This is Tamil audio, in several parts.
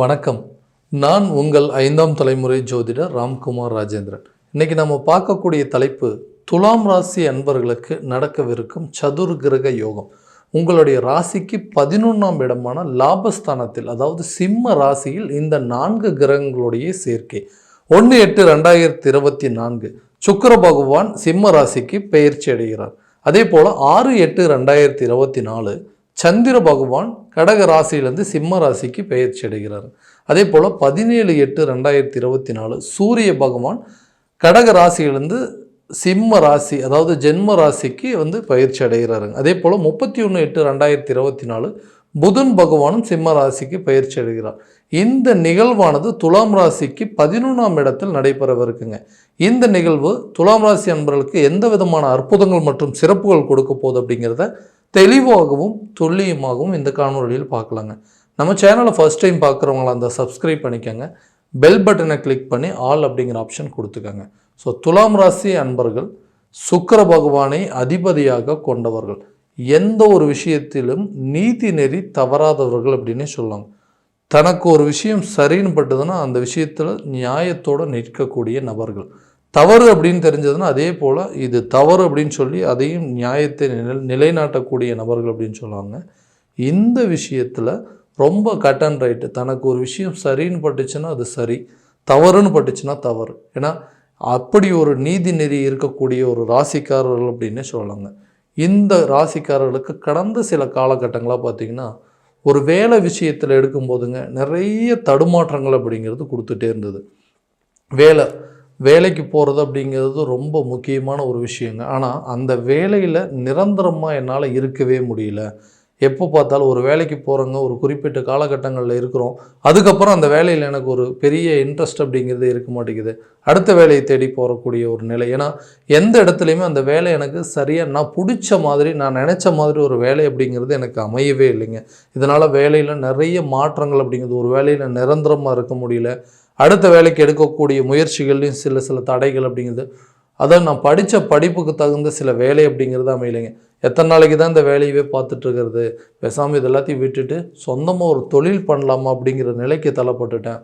வணக்கம். நான் உங்கள் 5ஆம் தலைமுறை ஜோதிடர் ராம்குமார் ராஜேந்திரன். இன்னைக்கு நம்ம பார்க்கக்கூடிய தலைப்பு துலாம் ராசி அன்பர்களுக்கு நடக்கவிருக்கும் சதுர்கிரக யோகம். உங்களுடைய ராசிக்கு 11ஆம் இடமான லாபஸ்தானத்தில், அதாவது சிம்ம ராசியில் இந்த 4 கிரகங்களுடைய சேர்க்கை 1/8/2024 சுக்கிர பகவான் சிம்ம ராசிக்கு பெயர்ச்சி அடைகிறார். அதே போல் 6/8/2024 சந்திர பகவான் கடக ராசியிலிருந்து சிம்ம ராசிக்கு பெயர்ச்சி அடைகிறார். அதே போல் 17/8/2024 சூரிய பகவான் கடக ராசியிலிருந்து சிம்ம ராசி, அதாவது ஜென்ம ராசிக்கு பயிற்சி அடைகிறாருங்க. அதே போல் 31/8/2024 புதன் பகவானும் சிம்ம ராசிக்கு பயிற்சி அடைகிறார். இந்த நிகழ்வானது துலாம் ராசிக்கு 11ஆம் இடத்தில் நடைபெறவிருக்குங்க. இந்த நிகழ்வு துலாம் ராசி அன்பர்களுக்கு எந்த விதமான அற்புதங்கள் மற்றும் சிறப்புகள் கொடுக்க போகுது அப்படிங்கிறத தெளிவாகவும் துல்லியமாகவும் இந்த காணொலியில் பார்க்கலாங்க. நம்ம சேனலை ஃபர்ஸ்ட் டைம் பார்க்குறவங்களா அந்த சப்ஸ்கிரைப் பண்ணிக்கோங்க. பெல் பட்டனை கிளிக் பண்ணி ஆல் அப்படிங்கிற ஆப்ஷன் கொடுத்துக்கோங்க. ஸோ துலாம் ராசி அன்பர்கள் சுக்கிர பகவானை அதிபதியாக கொண்டவர்கள், எந்த ஒரு விஷயத்திலும் நீதி நெறி தவறாதவர்கள் அப்படின்னே சொல்லுவாங்க. தனக்கு ஒரு விஷயம் சரின்னு பட்டதுன்னா அந்த விஷயத்தில் நியாயத்தோடு நிற்கக்கூடிய நபர்கள். தவறு அப்படின்னு தெரிஞ்சதுன்னா அதே போல் இது தவறு அப்படின்னு சொல்லி அதையும் நியாயத்தை நிலைநாட்டக்கூடிய நபர்கள் அப்படின்னு சொல்லுவாங்க. இந்த விஷயத்தில் ரொம்ப கட் அண்ட் ரைட்டு. தனக்கு ஒரு விஷயம் சரின்னு பட்டுச்சுன்னா அது சரி, தவறுன்னு பட்டுச்சுன்னா தவறு. ஏன்னா அப்படி ஒரு நீதி நெறி இருக்கக்கூடிய ஒரு ராசிக்காரர்கள் அப்படின்னே சொல்லலாங்க. இந்த ராசிக்காரர்களுக்கு கடந்த சில காலகட்டங்களாக பார்த்திங்கன்னா ஒரு வேலை விஷயத்தில் எடுக்கும்போதுங்க நிறைய தடுமாற்றங்கள் அப்படிங்கிறது கொடுத்துட்டே இருந்தது. வேலைக்கு போகிறது அப்படிங்கிறது ரொம்ப முக்கியமான ஒரு விஷயங்க. ஆனால் அந்த வேலையில் நிரந்தரமாக என்னால் இருக்கவே முடியல. எப்போ பார்த்தாலும் ஒரு வேலைக்கு போகிறோங்க, ஒரு குறிப்பிட்ட காலகட்டங்களில் இருக்கிறோம், அதுக்கப்புறம் அந்த வேலையில் எனக்கு ஒரு பெரிய இன்ட்ரெஸ்ட் அப்படிங்கிறது இருக்க மாட்டேங்குது. அடுத்த வேலையை தேடி போகக்கூடிய ஒரு நிலை. ஏன்னா எந்த இடத்துலையுமே அந்த வேலை எனக்கு சரியாக நான் பிடிச்ச மாதிரி, நான் நினச்ச மாதிரி ஒரு வேலை அப்படிங்கிறது எனக்கு அமையவே இல்லைங்க. இதனால் வேலையில் நிறைய மாற்றங்கள் அப்படிங்கிறது, ஒரு வேலையில் நிரந்தரமாக இருக்க முடியல. அடுத்த வேலைக்கு எடுக்கக்கூடிய முயற்சிகள்லையும் சில தடைகள் அப்படிங்கிறது, அதான் நான் படித்த படிப்புக்கு தகுந்த சில வேலை அப்படிங்கிறது அமையலைங்க. எத்தனை நாளைக்கு தான் இந்த வேலையவே பார்த்துட்ருக்கிறது, பேசாமல் இது எல்லாத்தையும் விட்டுட்டு சொந்தமாக ஒரு தொழில் பண்ணலாமா அப்படிங்கிற நிலைக்கு தள்ளப்பட்டுட்டேன்.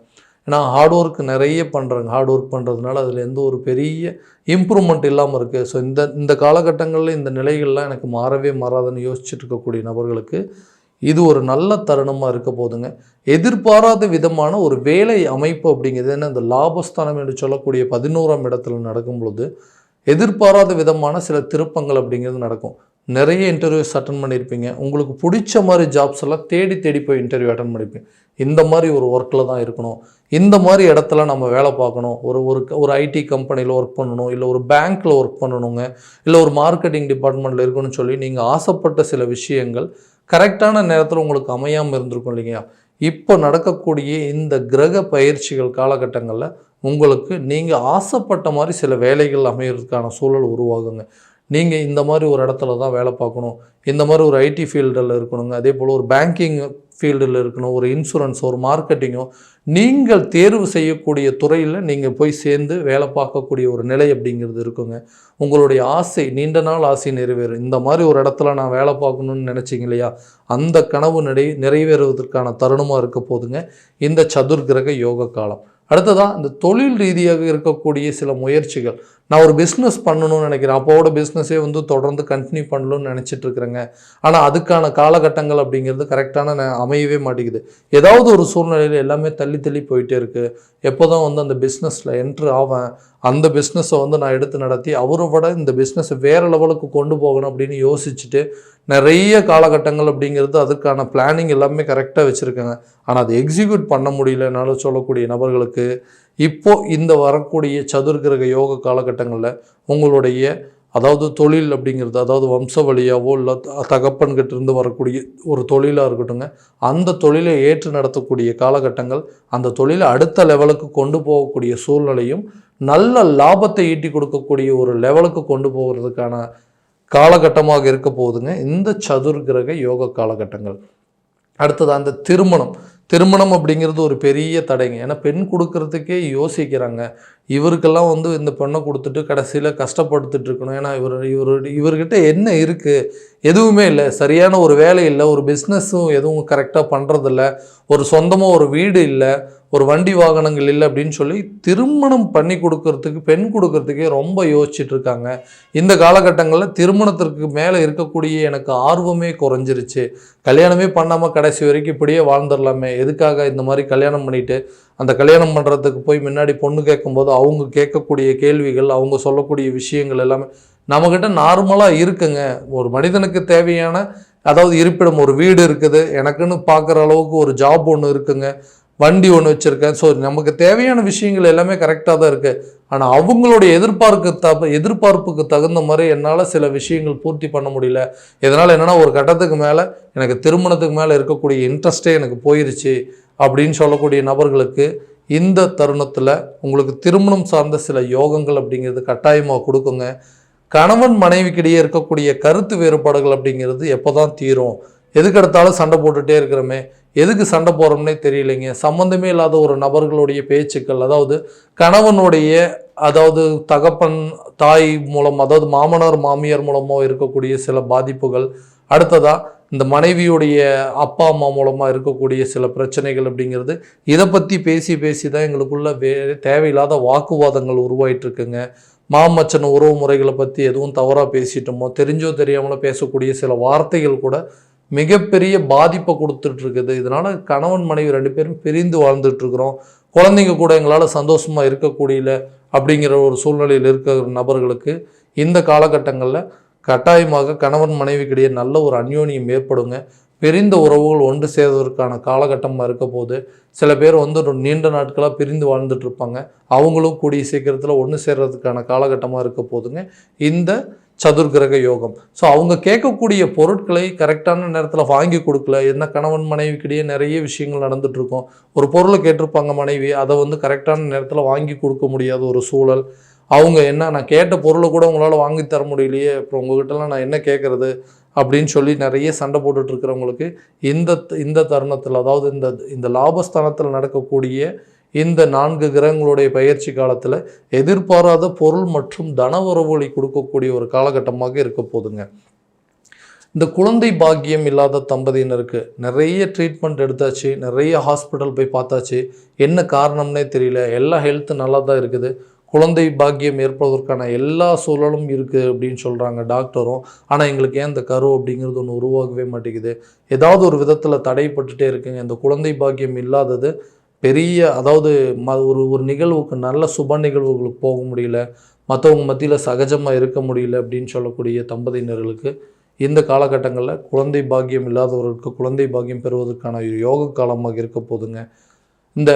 ஏன்னா ஹார்ட் ஒர்க் நிறைய பண்ணுறேங்க. ஹார்ட் ஒர்க் பண்ணுறதுனால அதில் எந்த ஒரு பெரிய இம்ப்ரூவ்மெண்ட் இல்லாமல் இருக்குது. ஸோ இந்த காலகட்டங்களில் இந்த நிலைகள்லாம் எனக்கு மாறாதுன்னு யோசிச்சுட்டு இருக்கக்கூடிய நபர்களுக்கு இது ஒரு நல்ல தருணமாக இருக்க போதுங்க. எதிர்பாராத விதமான ஒரு வேலை அமைப்பு அப்படிங்கிறது, ஏன்னா இந்த லாபஸ்தானம் என்று சொல்லக்கூடிய 11ஆம் இடத்துல நடக்கும் பொழுது எதிர்பாராத விதமான சில திருப்பங்கள் அப்படிங்கிறது நடக்கும். நிறைய இன்டர்வியூஸ் அட்டன் பண்ணியிருப்பீங்க. உங்களுக்கு பிடிச்ச மாதிரி ஜாப்ஸ் எல்லாம் தேடி போய் இன்டர்வியூ அட்டன் பண்ணியிருப்பீங்க. இந்த மாதிரி ஒரு ஒர்க்கில் தான் இருக்கணும், இந்த மாதிரி இடத்துல நம்ம வேலை பார்க்கணும், ஒரு ஐடி கம்பெனியில் ஒர்க் பண்ணணும், இல்லை ஒரு பேங்க்கில் ஒர்க் பண்ணணுங்க, இல்லை ஒரு மார்க்கெட்டிங் டிபார்ட்மெண்ட்டில் இருக்கணும்னு சொல்லி நீங்கள் ஆசைப்பட்ட சில விஷயங்கள் கரெக்டான நேரத்தில் உங்களுக்கு அமையாமல் இருந்திருக்கும் இல்லைங்களா? இப்போ நடக்கக்கூடிய இந்த கிரக பயிற்சிகள் காலகட்டங்களில் உங்களுக்கு நீங்கள் ஆசைப்பட்ட மாதிரி சில வேலைகள் அமைகிறதுக்கான சூழல் உருவாகுங்க. நீங்கள் இந்த மாதிரி ஒரு இடத்துல தான் வேலை பார்க்கணும், இந்த மாதிரி ஒரு ஐடி ஃபீல்டில் இருக்கணுங்க, அதே போல் ஒரு பேங்கிங் ஃபீல்டில் இருக்கணும், ஒரு இன்சூரன்ஸ், ஒரு மார்க்கெட்டிங்கோ, நீங்கள் தேர்வு செய்யக்கூடிய துறையில் நீங்கள் போய் சேர்ந்து வேலை பார்க்கக்கூடிய ஒரு நிலை அப்படிங்கிறது இருக்குங்க. உங்களுடைய ஆசை, நீண்ட நாள் ஆசை நிறைவேறும். இந்த மாதிரி ஒரு இடத்துல நான் வேலை பார்க்கணுன்னு நினச்சிங்க இல்லையா, அந்த கனவு நிறைவேறுவதற்கான தருணமாக இருக்க போதுங்க இந்த சதுர்கிரக யோக காலம். அடுத்ததாக இந்த தொழில் ரீதியாக இருக்கக்கூடிய சில முயற்சிகள், நான் ஒரு பிஸ்னஸ் பண்ணணும்னு நினைக்கிறேன், அப்போவோட பிஸ்னஸே தொடர்ந்து கண்டினியூ பண்ணணும்னு நினச்சிட்டு இருக்கிறேங்க. ஆனால் அதுக்கான காலகட்டங்கள் அப்படிங்கிறது கரெக்டான அமையவே மாட்டேங்குது. ஏதாவது ஒரு சூழ்நிலையில் எல்லாமே தள்ளி போயிட்டே இருக்குது. எப்போ தான் அந்த பிஸ்னஸில் என்ட்ரு ஆவேன், அந்த பிஸ்னஸை நான் எடுத்து நடத்தி அவரை விட இந்த பிஸ்னஸை வேறு லெவலுக்கு கொண்டு போகணும் அப்படின்னு யோசிச்சுட்டு நிறைய காலகட்டங்கள் அப்படிங்கிறது அதுக்கான பிளானிங் எல்லாமே கரெக்டாக வச்சுருக்காங்க. ஆனால் அதை எக்ஸிக்யூட் பண்ண முடியலனாலும் சொல்லக்கூடிய நபர்களுக்கு இப்போது இந்த வரக்கூடிய சதுர்கிரக யோக காலகட்டங்களில் உங்களுடைய, அதாவது தொழில் அப்படிங்கிறது, அதாவது வம்ச வழியாவோ இல்லை தகப்பன்கிட்ட இருந்து வரக்கூடிய ஒரு தொழிலாக இருக்கட்டுங்க, அந்த தொழிலை ஏற்று நடத்தக்கூடிய காலகட்டங்கள், அந்த தொழிலை அடுத்த லெவலுக்கு கொண்டு போகக்கூடிய சூழ்நிலையும் நல்ல லாபத்தை ஈட்டி கொடுக்கக்கூடிய ஒரு லெவலுக்கு கொண்டு போகிறதுக்கான காலகட்டமாக இருக்க போகுதுங்க இந்த சதுர்கிரக யோக காலகட்டங்கள். அடுத்தது அந்த திருமணம் அப்படிங்கிறது ஒரு பெரிய தடைங்க. ஏன்னா பெண் கொடுக்கறதுக்கே யோசிக்கிறாங்க. இவருக்கெல்லாம் வந்து இந்த பெண்ணை கொடுத்துட்டு கடைசியில் கஷ்டப்படுத்திட்டு இருக்கணும். ஏன்னா இவர்கிட்ட என்ன இருக்குது? எதுவுமே இல்லை. சரியான ஒரு வேலை இல்லை, ஒரு பிஸ்னஸும் எதுவும் கரெக்டாக பண்ணுறதில்ல, ஒரு சொந்தமாக ஒரு வீடு இல்லை, ஒரு வண்டி வாகனங்கள் இல்லை அப்படின்னு சொல்லி திருமணம் பண்ணி கொடுக்கறதுக்கு, பெண் கொடுக்கறதுக்கே ரொம்ப யோசிச்சுட்டு இருக்காங்க. இந்த காலகட்டங்களில் திருமணத்திற்கு மேலே இருக்கக்கூடிய எனக்கு ஆர்வமே குறைஞ்சிருச்சு. கல்யாணமே பண்ணாமல் கடைசி வரைக்கும் இப்படியே வாழ்ந்துடலாமே, எதுக்காக இந்த மாதிரி கல்யாணம் பண்ணிட்டு அந்த கல்யாணம் பண்ணுறதுக்கு போய் முன்னாடி பொண்ணு கேட்கும்போது அவங்க கேட்கக்கூடிய கேள்விகள், அவங்க சொல்லக்கூடிய விஷயங்கள் எல்லாமே நம்மக்கிட்ட நார்மலாக இருக்குங்க. ஒரு மனிதனுக்கு தேவையான, அதாவது இருப்பிடம், ஒரு வீடு இருக்குது, எனக்குன்னு பார்க்குற அளவுக்கு ஒரு ஜாப் ஒன்று இருக்குங்க, வண்டி ஒன்று வச்சுருக்கேன். ஸோ நமக்கு தேவையான விஷயங்கள் எல்லாமே கரெக்டாக தான் இருக்குது. ஆனால் அவங்களுடைய எதிர்பார்ப்புக்கு தகுந்த மாதிரி என்னால் சில விஷயங்கள் பூர்த்தி பண்ண முடியல. இதனால் என்னென்னா ஒரு கட்டத்துக்கு மேலே எனக்கு திருமணத்துக்கு மேலே இருக்கக்கூடிய இன்ட்ரெஸ்ட்டே எனக்கு போயிருச்சு அப்படின்னு சொல்லக்கூடிய நபர்களுக்கு இந்த தருணத்தில் உங்களுக்கு திருமணம் சார்ந்த சில யோகங்கள் அப்படிங்கிறது கட்டாயமாக கொடுக்குங்க. கணவன் மனைவிக்கிடையே இருக்கக்கூடிய கருத்து வேறுபாடுகள் அப்படிங்கிறது எப்போ தான் தீரும்? எதுக்கெடுத்தாலும் சண்டை போட்டுகிட்டே இருக்கிறோமே, எதுக்கு சண்டை போகிறோம்னே தெரியலைங்க. சம்மந்தமே இல்லாத ஒரு நபர்களுடைய பேச்சுக்கள், அதாவது கணவனுடைய, அதாவது தகப்பன் தாய் மூலம், அதாவது மாமனார் மாமியார் மூலமாக இருக்கக்கூடிய சில பாதிப்புகள், அடுத்ததாக இந்த மனைவியுடைய அப்பா அம்மா மூலமாக இருக்கக்கூடிய சில பிரச்சனைகள் அப்படிங்கிறது, இதை பற்றி பேசி தான் எங்களுக்குள்ள தேவையில்லாத வாக்குவாதங்கள் உருவாயிட்ருக்குங்க. மாமச்சன உறவு முறைகளை பற்றி எதுவும் தவறாக பேசிட்டோமோ, தெரிஞ்சோ தெரியாமலோ பேசக்கூடிய சில வார்த்தைகள் கூட மிகப்பெரிய பாதிப்பை கொடுத்துட்ருக்குது. இதனால் கணவன் மனைவி 2 பேரும் பிரிந்து வாழ்ந்துட்டுருக்குறோம். குழந்தைங்க கூட எங்களால் சந்தோஷமாக இருக்கக்கூடியல அப்படிங்கிற ஒரு சூழ்நிலையில் இருக்கிற நபர்களுக்கு இந்த காலகட்டங்களில் கட்டாயமாக கணவன் மனைவிக்கிடையே நல்ல ஒரு அந்யோன்யம் ஏற்படுங்க. பிரிந்த உறவுகள் ஒன்று சேர்வதற்கான காலகட்டமாக இருக்க போது, சில பேர் வந்து நீண்ட நாட்களாக பிரிந்து வாழ்ந்துட்டு இருப்பாங்க, அவங்களும் கூடிய சீக்கிரத்தில் ஒன்று சேர்றதுக்கான காலகட்டமாக இருக்க போதுங்க இந்த சதுர்கிரக யோகம். ஸோ அவங்க கேட்கக்கூடிய பொருட்களை கரெக்டான நேரத்தில் வாங்கி கொடுக்கல. என்ன கணவன் மனைவிக்கிடையே நிறைய விஷயங்கள் நடந்துகிட்ருக்கோம். ஒரு பொருளை கேட்டிருப்பாங்க மனைவி, அதை வந்து கரெக்டான நேரத்தில் வாங்கி கொடுக்க முடியாத ஒரு சூழல். அவங்க என்ன, நான் கேட்ட பொருளை கூட உங்களால் வாங்கி தர முடியலையே, அப்புறம் உங்ககிட்டலாம் நான் என்ன கேட்குறது அப்படின்னு சொல்லி நிறைய சண்டை போட்டுட்ருக்கிறவங்களுக்கு இந்த தருணத்தில், அதாவது இந்த லாபஸ்தானத்தில் நடக்கக்கூடிய இந்த 4 கிரகங்களுடைய பயிற்சி காலத்தில் எதிர்பாராத பொருள் மற்றும் தன உறவுகளை கொடுக்கக்கூடிய ஒரு காலகட்டமாக இருக்க போதுங்க. இந்த குழந்தை பாக்கியம் இல்லாத தம்பதியினருக்கு நிறைய ட்ரீட்மெண்ட் எடுத்தாச்சு, நிறைய ஹாஸ்பிட்டல் போய் பார்த்தாச்சு, என்ன காரணம்னே தெரியல. எல்லா ஹெல்த்து நல்லா தான் இருக்குது, குழந்தை பாக்கியம் ஏற்படுவதற்கான எல்லா சூழலும் இருக்குது அப்படின்னு சொல்கிறாங்க டாக்டரும். ஆனால் எங்களுக்கு ஏன் இந்த கரு அப்படிங்கிறது ஒன்று உருவாகவே மாட்டேங்குது, ஏதாவது ஒரு விதத்தில் தடைப்பட்டுட்டே இருக்குங்க. இந்த குழந்தை பாக்கியம் இல்லாதது பெரிய, அதாவது ஒரு நிகழ்வுக்கு, நல்ல சுப நிகழ்வுகளுக்கு போக முடியல, மற்றவங்க மத்தியில் சகஜமாக இருக்க முடியல அப்படின்னு சொல்லக்கூடிய தம்பதியினர்களுக்கு இந்த காலகட்டங்களில் குழந்தை பாக்கியம் இல்லாதவர்களுக்கு குழந்தை பாக்கியம் பெறுவதற்கான யோக காலமாக இருக்க போதுங்க. இந்த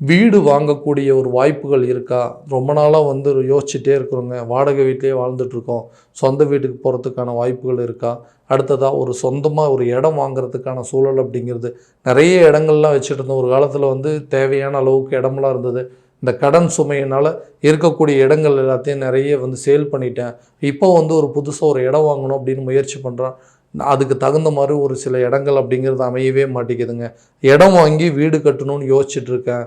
வீடு வாங்கக்கூடிய ஒரு வாய்ப்புகள் இருக்கா? ரொம்ப நாளாக வந்து யோசிச்சுட்டே இருக்கிறோங்க, வாடகை வீட்டிலே வாழ்ந்துட்டுருக்கோம், சொந்த வீட்டுக்கு போகிறதுக்கான வாய்ப்புகள் இருக்கா? அடுத்ததாக ஒரு சொந்தமாக ஒரு இடம் வாங்குறதுக்கான சூழல் அப்படிங்கிறது, நிறைய இடங்கள்லாம் வச்சுட்டு இருந்தோம். ஒரு காலத்தில் வந்து தேவையான அளவுக்கு இடமெல்லாம் இருந்தது. இந்த கடன் சுமையினால் இருக்கக்கூடிய இடங்கள் எல்லாத்தையும் நிறைய வந்து சேல் பண்ணிட்டேன். இப்போ வந்து ஒரு புதுசாக ஒரு இடம் வாங்கணும் அப்படின்னு முயற்சி பண்ணுறான். அதுக்கு தகுந்த மாதிரி ஒரு சில இடங்கள் அப்படிங்கிறது அமையவே மாட்டேங்குதுங்க. இடம் வாங்கி வீடு கட்டணும்னு யோசிச்சுட்ருக்கேன்.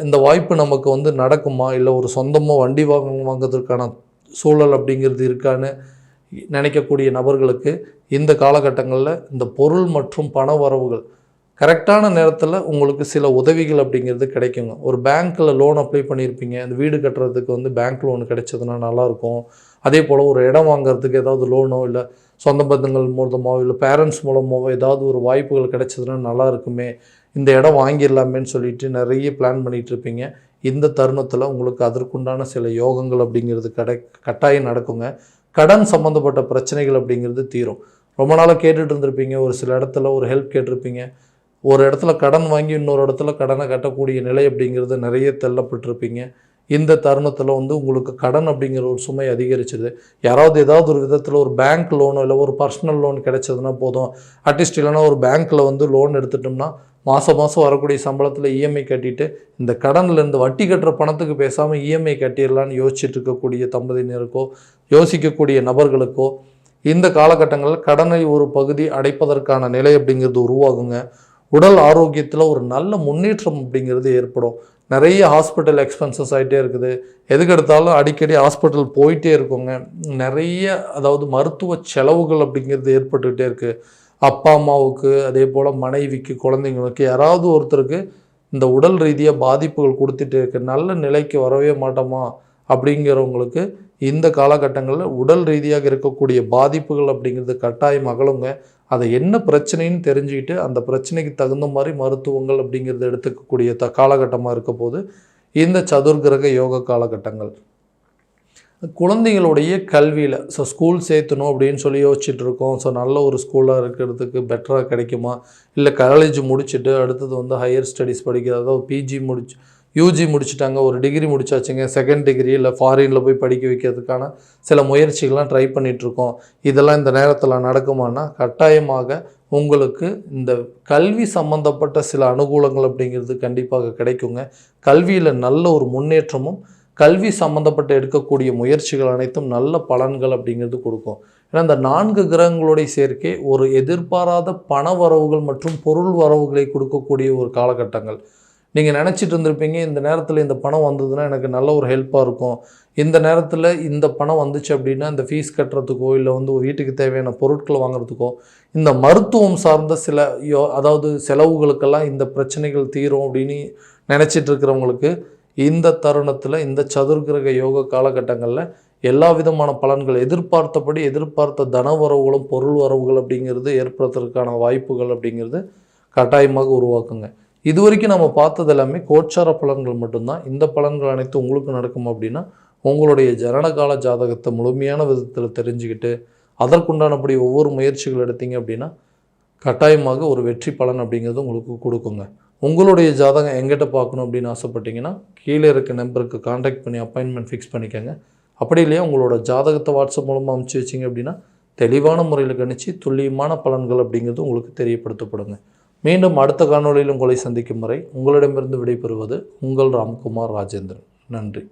இந்த வாய்ப்பு நமக்கு வந்து நடக்குமா, இல்லை ஒரு சொந்தமாக வண்டி வாங்குறதுக்கான சூழல் அப்படிங்கிறது இருக்கான்னு நினைக்கக்கூடிய நபர்களுக்கு இந்த காலகட்டங்களில் இந்த பொருள் மற்றும் பண வரவுகள் கரெக்டான நேரத்தில் உங்களுக்கு சில உதவிகள் அப்படிங்கிறது கிடைக்குங்க. ஒரு பேங்க்கில் லோன் அப்ளை பண்ணியிருப்பீங்க, அந்த வீடு கட்டுறதுக்கு வந்து பேங்க் லோன் கிடைச்சதுன்னா நல்லாயிருக்கும். அதே போல் ஒரு இடம் வாங்குறதுக்கு ஏதாவது லோனோ, இல்லை சொந்த பந்தங்கள் மூலமாகவோ, இல்லை பேரண்ட்ஸ் மூலமாகவோ ஏதாவது ஒரு வாய்ப்புகள் கிடைச்சதுன்னா நல்லா இருக்குமே, இந்த இடம் வாங்கிடலாமேன்னு சொல்லிட்டு நிறைய பிளான் பண்ணிகிட்ருப்பீங்க. இந்த தருணத்தில் உங்களுக்கு அதற்குண்டான சில யோகங்கள் அப்படிங்கிறது கட்டாயம் நடக்குங்க. கடன் சம்மந்தப்பட்ட பிரச்சனைகள் அப்படிங்கிறது தீரும். ரொம்ப நாளாக கேட்டுட்டு இருந்திருப்பீங்க, ஒரு சில இடத்துல ஒரு ஹெல்ப் கேட்டிருப்பீங்க, ஒரு இடத்துல கடன் வாங்கி இன்னொரு இடத்துல கடனை கட்டக்கூடிய நிலை அப்படிங்கிறது நிறைய தள்ளப்பட்டிருப்பீங்க. இந்த தருணத்தில் வந்து உங்களுக்கு கடன் அப்படிங்கிற ஒரு சுமை அதிகரிச்சுது. யாராவது ஏதாவது ஒரு விதத்தில் ஒரு பேங்க் லோனோ, இல்லை ஒரு பர்சனல் லோன் கிடைச்சதுன்னா போதும். அட்லீஸ்ட் இல்லைனா ஒரு பேங்க்கில் வந்து லோன் எடுத்துட்டோம்னா மாதம் வரக்கூடிய சம்பளத்தில் இஎம்ஐ கட்டிட்டு இந்த கடன்லேருந்து வட்டி கட்டுற பணத்துக்கு பேசாமல் இஎம்ஐ கட்டிடலான்னு யோசிச்சுட்டு இருக்கக்கூடிய தம்பதியினருக்கோ, யோசிக்கக்கூடிய நபர்களுக்கோ இந்த காலகட்டங்களில் கடனை ஒரு பகுதி அடைப்பதற்கான நிலை அப்படிங்கிறது உருவாகுங்க. உடல் ஆரோக்கியத்தில் ஒரு நல்ல முன்னேற்றம் அப்படிங்கிறது ஏற்படும். நிறைய ஹாஸ்பிட்டல் எக்ஸ்பென்சஸ் ஆகிட்டே இருக்குது. எதுக்கு எடுத்தாலும் அடிக்கடி ஹாஸ்பிட்டல் போயிட்டே இருக்கோங்க. நிறைய அதாவது மருத்துவ செலவுகள் அப்படிங்கிறது ஏற்பட்டுக்கிட்டே இருக்குது. அப்பா அம்மாவுக்கு, அதே போல் மனைவிக்கு, குழந்தைங்களுக்கு யாராவது ஒருத்தருக்கு இந்த உடல் ரீதியாக பாதிப்புகள் கொடுத்துட்டே இருக்கு. நல்ல நிலைக்கு வரவே மாட்டோமா அப்படிங்கிறவங்களுக்கு இந்த காலகட்டங்களில் உடல் ரீதியாக இருக்கக்கூடிய பாதிப்புகள் அப்படிங்கிறது கட்டாயம் அகலுங்க. அதை என்ன பிரச்சனைன்னு தெரிஞ்சுக்கிட்டு அந்த பிரச்சனைக்கு தகுந்த மாதிரி மருத்துவங்கள் அப்படிங்கிறத எடுத்துக்கக்கூடிய காலகட்டமாக இருக்க போது இந்த சதுர்கிரக யோக காலகட்டங்கள். குழந்தைகளுடைய கல்வியில் ஸ்கூல் சேர்த்தணும் அப்படின்னு சொல்லி யோசிச்சுட்டு இருக்கோம். நல்ல ஒரு ஸ்கூலாக இருக்கிறதுக்கு பெட்டராக கிடைக்குமா, இல்லை காலேஜ் முடிச்சுட்டு அடுத்தது ஹையர் ஸ்டடீஸ் படிக்கிறது, அதாவது பிஜி யூஜி முடிச்சுட்டாங்க, ஒரு டிகிரி முடிச்சாச்சுங்க, செகண்ட் டிகிரி இல்லை ஃபாரினில் போய் படிக்க வைக்கிறதுக்கான சில முயற்சிகள்லாம் ட்ரை பண்ணிகிட்ருக்கோம். இதெல்லாம் இந்த நேரத்தில் நடக்குமானா கட்டாயமாக உங்களுக்கு இந்த கல்வி சம்மந்தப்பட்ட சில அனுகூலங்கள் அப்படிங்கிறது கண்டிப்பாக கிடைக்குங்க. கல்வியில் நல்ல ஒரு முன்னேற்றமும் கல்வி சம்மந்தப்பட்ட எடுக்கக்கூடிய முயற்சிகள் அனைத்தும் நல்ல பலன்கள் அப்படிங்கிறது கொடுக்கும். ஏன்னா இந்த 4 கிரகங்களுடைய சேர்க்கை ஒரு எதிர்பாராத பண வரவுகள் மற்றும் பொருள் வரவுகளை கொடுக்கக்கூடிய ஒரு காலகட்டங்கள். நீங்கள் நினச்சிட்டு இருந்திருப்பீங்க, இந்த நேரத்தில் இந்த பணம் வந்ததுன்னா எனக்கு நல்ல ஒரு ஹெல்ப்பாக இருக்கும், இந்த நேரத்தில் இந்த பணம் வந்துச்சு அப்படின்னா இந்த ஃபீஸ் கட்டுறதுக்கோ இல்லை வீட்டுக்கு தேவையான பொருட்களை வாங்குறதுக்கோ, இந்த மருத்துவம் சார்ந்த சில அதாவது செலவுகளுக்கெல்லாம் இந்த பிரச்சனைகள் தீரும் அப்படின்னு நினச்சிட்டு இருக்கிறவங்களுக்கு இந்த தருணத்தில் இந்த சதுர்கிரக யோக காலகட்டங்களில் எல்லா விதமான பலன்கள் எதிர்பார்த்த தன வரவுகளும் பொருள் வரவுகள் அப்படிங்கிறது ஏற்படுறதுக்கான வாய்ப்புகள் அப்படிங்கிறது கட்டாயமாக உருவாக்குங்க. இது வரைக்கும் நம்ம பார்த்தது எல்லாமே கோச்சார பலன்கள் மட்டும்தான். இந்த பலன்கள் அனைத்தும் உங்களுக்கு நடக்கும் அப்படின்னா உங்களுடைய ஜனனகால ஜாதகத்தை முழுமையான விதத்தில் தெரிஞ்சுக்கிட்டு அதற்குண்டானபடி ஒவ்வொரு முயற்சிகள் எடுத்தீங்க அப்படின்னா கட்டாயமாக ஒரு வெற்றி பலன் அப்படிங்கிறது உங்களுக்கு கொடுக்குங்க. உங்களுடைய ஜாதகம் எங்கிட்ட பார்க்கணும் அப்படின்னு ஆசைப்பட்டீங்கன்னா கீழே இருக்க நம்பருக்கு கான்டாக்ட் பண்ணி அப்பாயின்மெண்ட் ஃபிக்ஸ் பண்ணிக்கோங்க. அப்படி இல்லையா உங்களோட ஜாதகத்தை வாட்ஸ்அப் மூலமாக அனுப்பிச்சி வச்சிங்க அப்படின்னா தெளிவான முறையில் கணிச்சு துல்லியமான பலன்கள் அப்படிங்கிறது உங்களுக்கு தெரியப்படுத்தப்படுங்க. மீண்டும் அடுத்த காணொளியில் உங்களை சந்திக்கும் வரை உங்களிடமிருந்து விடைபெறுவது உங்கள் ராம்குமார் ராஜேந்திரன். நன்றி.